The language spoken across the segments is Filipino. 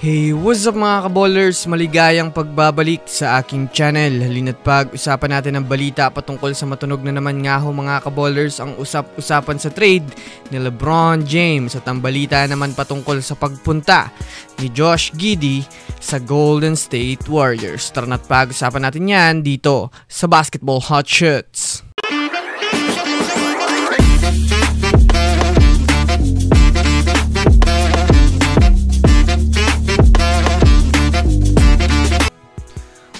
Hey, what's up mga kaballers? Maligayang pagbabalik sa aking channel. Halina't pag-usapan natin ang balita patungkol sa matunog na naman nga ho mga kaballers ang usap-usapan sa trade ni LeBron James at ang balita naman patungkol sa pagpunta ni Josh Giddey sa Golden State Warriors. Tara na't pag-usapan natin yan dito sa Basketball Hot Shots.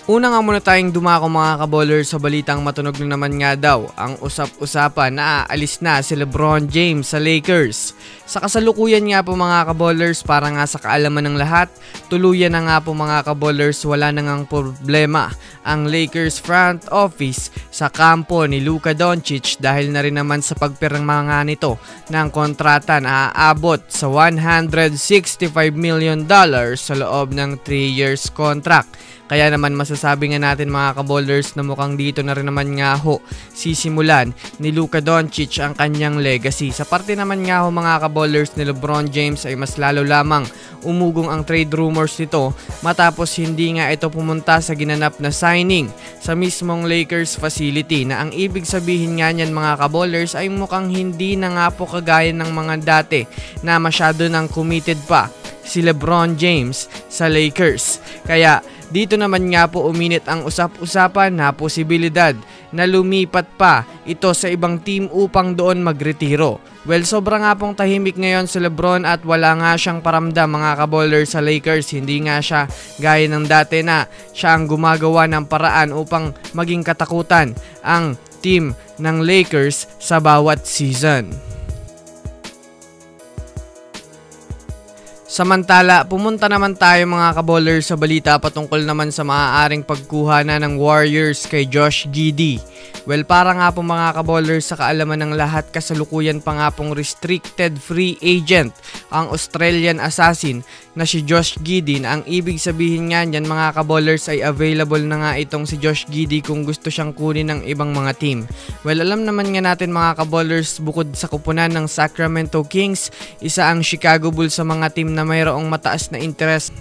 Una nga muna tayong dumako mga kaballers sa balitang matunog na naman nga daw ang usap-usapan na aalis na si LeBron James sa Lakers. Sa kasalukuyan nga po mga kaballers, para nga sa kaalaman ng lahat, tuluyan na nga po mga kaballers, wala na ngang problema ang Lakers front office sa kampo ni Luka Doncic dahil na rin naman sa pagpirma nga nito ng kontrata na aabot sa $165 million sa loob ng 3 years contract. Kaya naman masasabi nga natin mga kaballers na mukhang dito na rin naman nga ho sisimulan ni Luka Doncic ang kanyang legacy. Sa parte naman nga ho mga kaballers ni LeBron James ay mas lalo lamang umugong ang trade rumors nito matapos hindi nga ito pumunta sa ginanap na signing sa mismong Lakers facility, na ang ibig sabihin nga niyan mga kaballers ay mukhang hindi na nga po kagaya ng mga dati na masyado nang committed pa si LeBron James sa Lakers. Kaya dito naman nga po uminit ang usap-usapan na posibilidad na lumipat pa ito sa ibang team upang doon magretiro. Well, sobra nga pong tahimik ngayon si LeBron at wala nga siyang paramdam mga kaballers sa Lakers. Hindi nga siya gaya ng dati na siya ang gumagawa ng paraan upang maging katakutan ang team ng Lakers sa bawat season. Samantala, pumunta naman tayo mga kaballers sa balita patungkol naman sa maaaring pagkuha na ng Warriors kay Josh Giddey. Well, para nga po mga kaballers sa kaalaman ng lahat, kasalukuyan pa nga pong restricted free agent ang Australian assassin na si Josh Giddey, na ang ibig sabihin nga niyan mga kaballers ay available na nga itong si Josh Giddey kung gusto siyang kunin ng ibang mga team. Well, alam naman nga natin mga kaballers, bukod sa kupunan ng Sacramento Kings, isa ang Chicago Bulls sa mga team na mayroong mataas na interest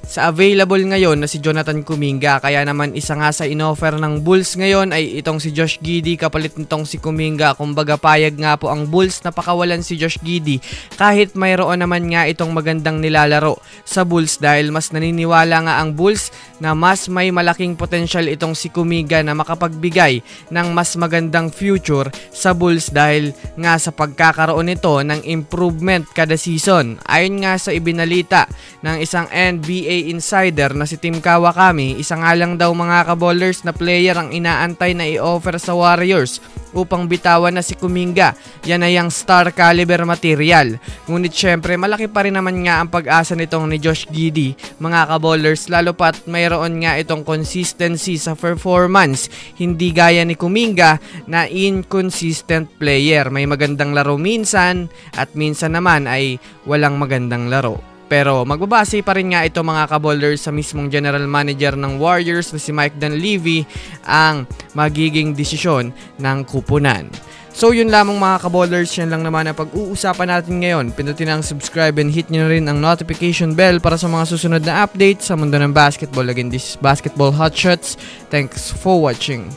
sa available ngayon na si Jonathan Kuminga. Kaya naman isa nga sa inoffer ng Bulls ngayon ay itong si Josh Giddey kapalit nitong si Kuminga. Kumbaga payag nga po ang Bulls na pakawalan si Josh Giddey kahit mayroon naman nga itong magandang nilalaro sa Bulls, dahil mas naniniwala nga ang Bulls na mas may malaking potential itong si Kuminga na makapagbigay ng mas magandang future sa Bulls dahil nga sa pagkakaroon nito ng improvement kada season. Ayon nga sa ibinalita ng isang NBA insider na si Tim Kawakami, isa nga lang daw mga kaballers na player ang inaantay na i-offer sa Warriors upang bitawan na si Kuminga. Yan ay ang star caliber material. Ngunit syempre malaki pa rin naman nga ang pag-asa nitong ni Josh Giddey mga kaballers, lalo pat mayroon nga itong consistency sa performance. Hindi gaya ni Kuminga na inconsistent player. May magandang laro minsan at minsan naman ay walang magandang laro. Pero magbabase pa rin nga ito mga kaballers sa mismong general manager ng Warriors na si Mike Dunleavy ang magiging desisyon ng kupunan. So yun lamang mga kaballers, yan lang naman ang pag-uusapan natin ngayon. Pindutin ang subscribe and hit nyo na rin ang notification bell para sa mga susunod na updates sa mundo ng basketball. Again, this is Basketball Hot Shots. Thanks for watching.